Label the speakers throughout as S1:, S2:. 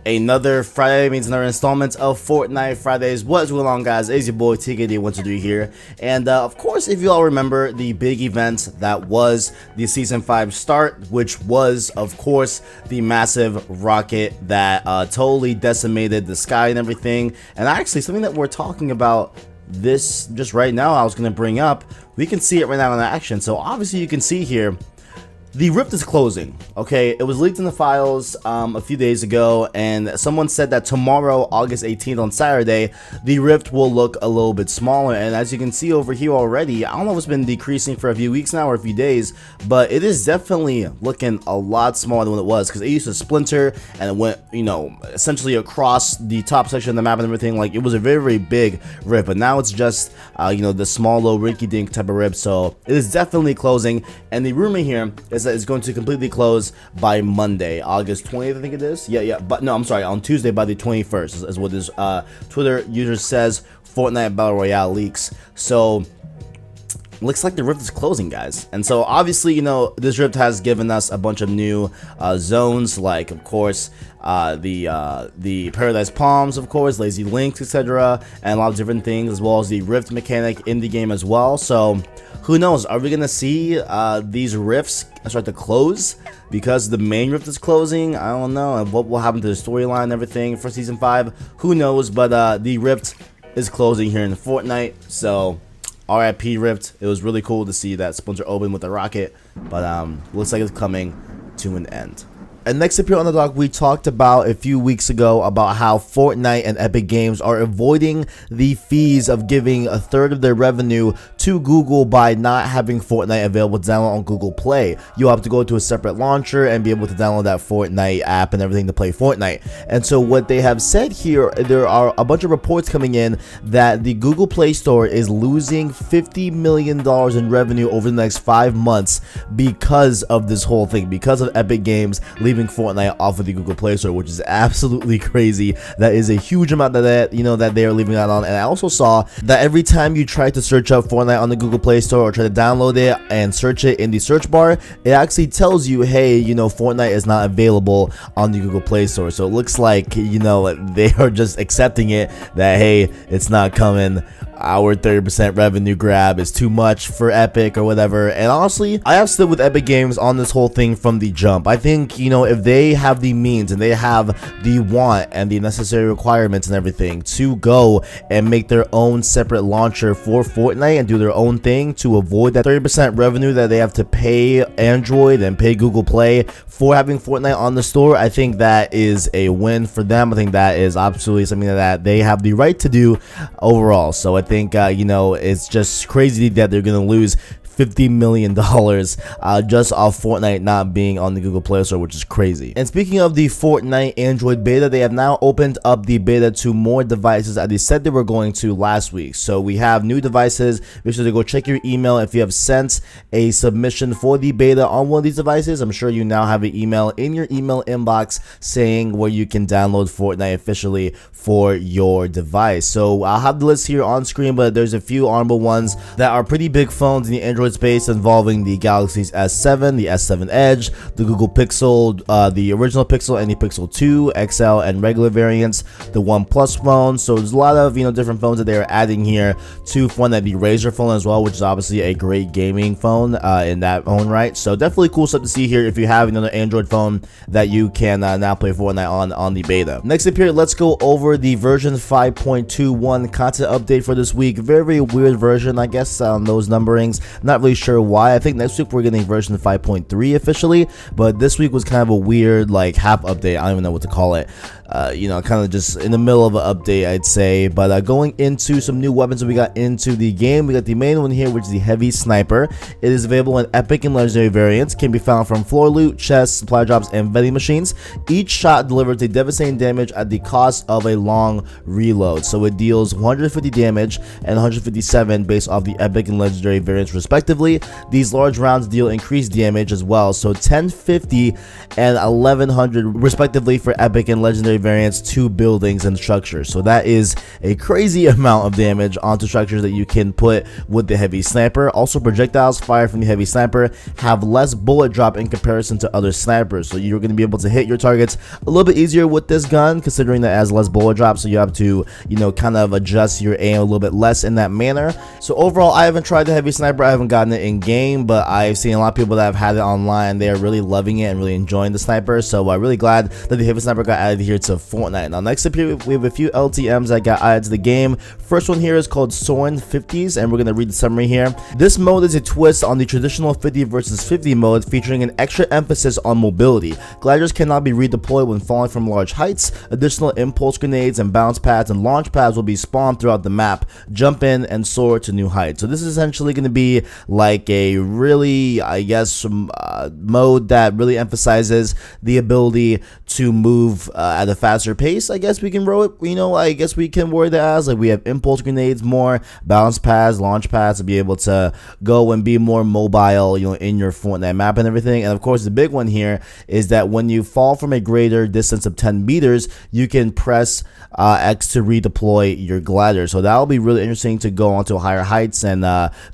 S1: Another Friday means another installment of Fortnite Fridays. What's going on, guys? It's your boy TKD123 here, and of course, if you all remember the big event that was the season 5 start, which was of course the massive rocket that totally decimated the sky and everything. And actually, something that we're talking about this just right now, I was going to bring up, we can see it right now in action. So obviously you can see here the rift is closing. Okay, it was leaked in the files a few days ago, and someone said that tomorrow, August 18th on Saturday, the rift will look a little bit smaller. And as you can see over here already, I don't know if it's been decreasing for a few weeks now or a few days, but it is definitely looking a lot smaller than what it was, because it used to splinter and it went, you know, essentially across the top section of the map and everything. Like, it was a very, very big rift, but now it's just you know, the small little rinky-dink type of rift. So it is definitely closing, and the rumor here is that it's going to completely close by Monday, August 20th, I think it is. But no, I'm sorry, on Tuesday by the 21st is what this Twitter user says. Fortnite Battle Royale leaks. So looks like the rift is closing, guys. And so obviously, you know, this rift has given us a bunch of new zones, like of course the Paradise Palms, of course, Lazy Links, etc., and a lot of different things, as well as the rift mechanic in the game as well. So who knows, are we gonna see these rifts start to close because the main rift is closing? I don't know. And what will happen to the storyline and everything for season 5, who knows? But the rift is closing here in Fortnite, so RIP Rift. It was really cool to see that Splinter open with a rocket, but looks like it's coming to an end. And next up here on the dock, we talked about a few weeks ago about how Fortnite and Epic Games are avoiding the fees of giving a third of their revenue to Google by not having Fortnite available to download on Google Play. You'll have to go to a separate launcher and be able to download that Fortnite app and everything to play Fortnite. And so what they have said here, there are a bunch of reports coming in that the Google Play Store is losing $50 million in revenue over the next 5 months because of this whole thing, because of Epic Games leaving Fortnite off of the Google Play Store, which is absolutely crazy. That is a huge amount that they are leaving that on. And I also saw that every time you try to search up Fortnite on the Google Play Store or try to download it and search it in the search bar, it actually tells you, hey, you know, Fortnite is not available on the Google Play Store. So it looks like, you know, they are just accepting it that, hey, it's not coming. Our 30% revenue grab is too much for Epic or whatever. And honestly, I have stood with Epic Games on this whole thing from the jump. I think, you know, if they have the means and they have the want and the necessary requirements and everything to go and make their own separate launcher for Fortnite and do their own thing to avoid that 30% revenue that they have to pay Android and pay Google Play for having Fortnite on the store, I think that is a win for them. I think that is absolutely something that they have the right to do overall. So I think you know, it's just crazy that they're gonna lose $50 million just off Fortnite not being on the Google Play Store, which is crazy. And speaking of the Fortnite Android beta, they have now opened up the beta to more devices as they said they were going to last week. So we have new devices. Make sure to go check your email if you have sent a submission for the beta on one of these devices. I'm sure you now have an email in your email inbox saying where you can download Fortnite officially for your device. So I'll have the list here on screen, but there's a few honorable ones that are pretty big phones in the Android space, involving the Galaxy's S7, the S7 Edge, the Google Pixel, the original Pixel, and the Pixel 2 XL and regular variants, the OnePlus phone. So there's a lot of, you know, different phones that they are adding here to Fortnite. The Razer phone as well, which is obviously a great gaming phone in that own right. So definitely cool stuff to see here if you have another Android phone that you can now play Fortnite on the beta. Next up here, let's go over the version 5.21 content update for this week. Very, very weird version, I guess, on those numberings. Not really sure why. I think next week we're getting version 5.3 officially, but this week was kind of a weird, like, half update. I don't even know what to call it. You know, kind of just in the middle of an update, I'd say. But going into some new weapons that we got into the game, we got the main one here, which is the Heavy Sniper. It is available in epic and legendary variants, can be found from floor loot, chests, supply drops, and vending machines. Each shot delivers a devastating damage at the cost of a long reload. So it deals 150 damage and 157 based off the epic and legendary variants respectively. These large rounds deal increased damage as well, so 1050 and 1100 respectively for epic and legendary variance to buildings and structures. So that is a crazy amount of damage onto structures that you can put with the heavy sniper. Also, projectiles fired from the heavy sniper have less bullet drop in comparison to other snipers, so you're going to be able to hit your targets a little bit easier with this gun, considering that it has less bullet drop, so you have to, you know, kind of adjust your aim a little bit less in that manner. So overall, I haven't tried the heavy sniper, I haven't gotten it in game, but I've seen a lot of people that have had it online. They are really loving it and really enjoying the sniper, so I'm really glad that the heavy sniper got added here to Fortnite. Now next up here, we have a few LTMs that got added to the game. First one here is called Soaring 50s, and we're going to read the summary here. This mode is a twist on the traditional 50 versus 50 mode, featuring an extra emphasis on mobility. Gliders cannot be redeployed when falling from large heights. Additional impulse grenades and bounce pads and launch pads will be spawned throughout the map. Jump in and soar to new heights. So this is essentially going to be like a really, I guess, mode that really emphasizes the ability to move at a faster pace. I guess we can roll it, you know, I guess we can word it as like we have impulse grenades, more bounce pads, launch pads to be able to go and be more mobile, you know, in your Fortnite map and everything. And of course, the big one here is that when you fall from a greater distance of 10 meters, you can press X to redeploy your glider. So that'll be really interesting to go onto higher heights and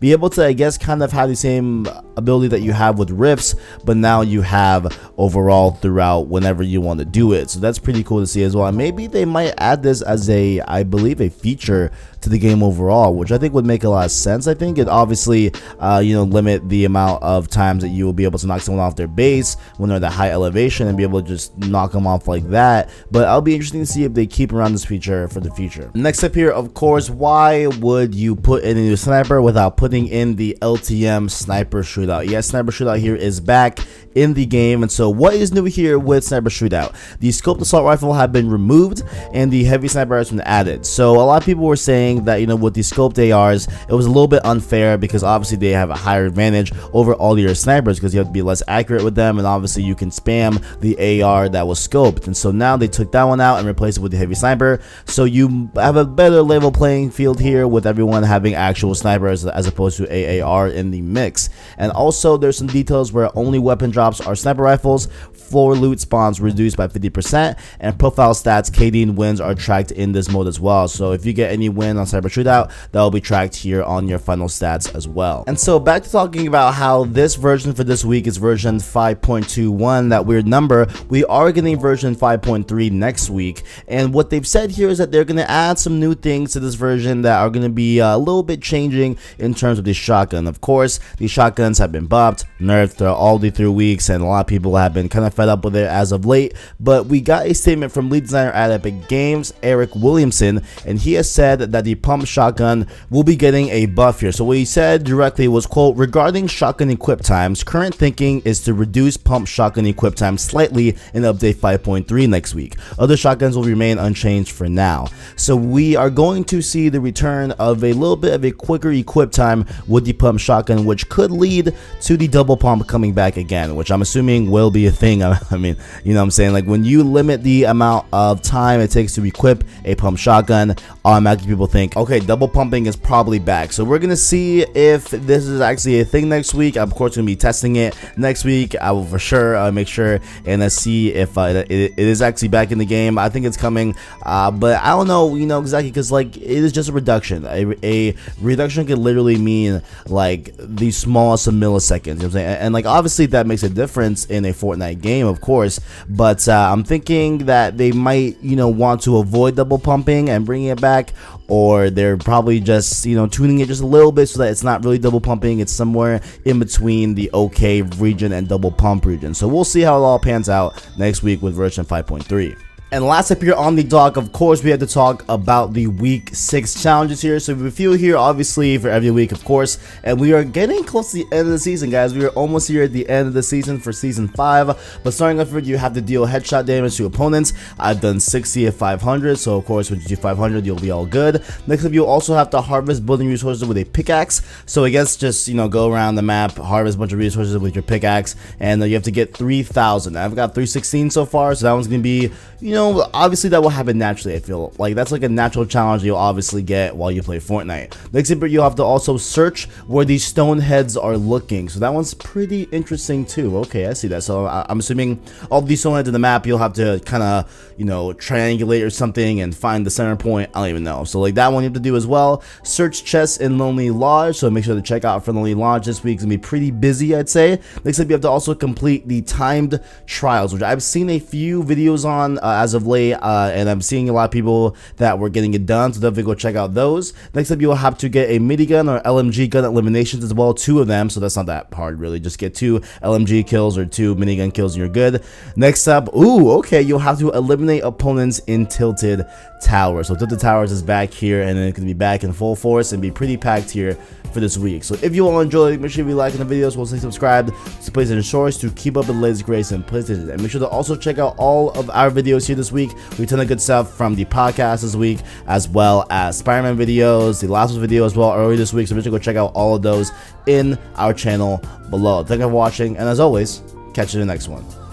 S1: be able to, I guess, kind of have the same ability that you have with rifts, but now you have overall throughout whenever you want to do it. So that's pretty cool to see as well. And maybe they might add this as a, I believe, a feature to the game overall, which I think would make a lot of sense. I think it obviously you know, limit the amount of times that you will be able to knock someone off their base when they're at that high elevation and be able to just knock them off like that. But I'll be interested to see if they keep around this feature for the future. Next up here, of course, why would you put in a new sniper without putting in the LTM sniper shootout? Yes, sniper shootout here is back in the game. And so what is new here with sniper shootout? The scoped assault rifle have been removed and the heavy sniper has been added. So a lot of people were saying that, you know, with the scoped ARs, it was a little bit unfair because obviously they have a higher advantage over all your snipers because you have to be less accurate with them, and obviously you can spam the AR that was scoped. And so now they took that one out and replaced it with the heavy sniper, so you have a better level playing field here with everyone having actual snipers as opposed to AAR in the mix. And also there's some details where only weapon drops are sniper rifles, floor loot spawns reduced by 50%, and profile stats, KD and wins are tracked in this mode as well. So if you get any win on sniper shootout, that will be tracked here on your final stats as well. And so back to talking about how this version for this week is version 5.21, that weird number. We are getting version 5.3 next week, and what they've said here is that they're going to add some new things to this version that are going to be a little bit changing in terms of the shotgun. Of course, these shotguns have been buffed, nerfed all the 3 weeks, and a lot of people have been kind of fed up with it as of late. But we got a statement from lead designer at Epic Games, Eric Williamson, and he has said that the pump shotgun will be getting a buff here. So what he said directly was, quote, regarding shotgun equip times, current thinking is to reduce pump shotgun equip time slightly in update 5.3 next week. Other shotguns will remain unchanged for now. So we are going to see the return of a little bit of a quicker equip time with the pump shotgun, which could lead to the double pump coming back again, which I'm assuming will be a thing. I mean, you know what I'm saying? Like when you limit the amount of time it takes to equip a pump shotgun, automatically people think, okay, double pumping is probably back. So we're gonna see if this is actually a thing next week. I'm of course gonna be testing it next week. I will for sure make sure and see if it is actually back in the game. I think it's coming, but I don't know, you know, exactly, because like it is just a reduction. A reduction could literally mean like the smallest of milliseconds, you know what I'm saying? And like obviously that makes a difference in a Fortnite game, of course, but I'm thinking that they might, you know, want to avoid double pumping and bringing it back, or they're probably just, you know, tuning it just a little bit so that it's not really double pumping. It's somewhere in between the OK region and double pump region. So we'll see how it all pans out next week with version 5.3. And last up here on the dock, of course, we have to talk about the week 6 challenges here. So we have a few here, obviously, for every week, of course. And we are getting close to the end of the season, guys. We are almost here at the end of the season for season 5. But starting off with, you have to deal headshot damage to opponents. I've done 60 of 500. So, of course, when you do 500, you'll be all good. Next up, you'll also have to harvest building resources with a pickaxe. So, I guess just, you know, go around the map, harvest a bunch of resources with your pickaxe. And you have to get 3,000. I've got 316 so far. So, that one's going to be, you know, know, obviously that will happen naturally. I feel like that's like a natural challenge you'll obviously get while you play Fortnite. Next up, you'll have to also search where these stone heads are looking. So that one's pretty interesting too. Okay, I see that. So I'm assuming all of these stone heads in the map, you'll have to kind of, you know, triangulate or something and find the center point. I don't even know. So like that one you have to do as well. Search chests in Lonely Lodge. So make sure to check out for Lonely Lodge this week. It's gonna be pretty busy, I'd say. Next up, you have to also complete the timed trials, which I've seen a few videos on as of late, and I'm seeing a lot of people that were getting it done, so definitely go check out those. Next up, you will have to get a minigun or LMG gun eliminations as well, 2 of them, so that's not that hard really. Just get 2 LMG kills or 2 minigun kills and you're good. Next up, ooh, okay, you'll have to eliminate opponents in Tilted Towers. So Tilted Towers is back here, and then it's gonna be back in full force and be pretty packed here for this week. So if you all enjoy, make sure you like the videos, we'll stay subscribed to PlayStation Shorts to keep up with the latest greats in PlayStation. And make sure to also check out all of our videos here this week. We have a ton of good stuff from the podcast this week, as well as Spider-Man videos, the last video as well earlier this week. So make sure to go check out all of those in our channel below. Thank you for watching, and as always, catch you in the next one.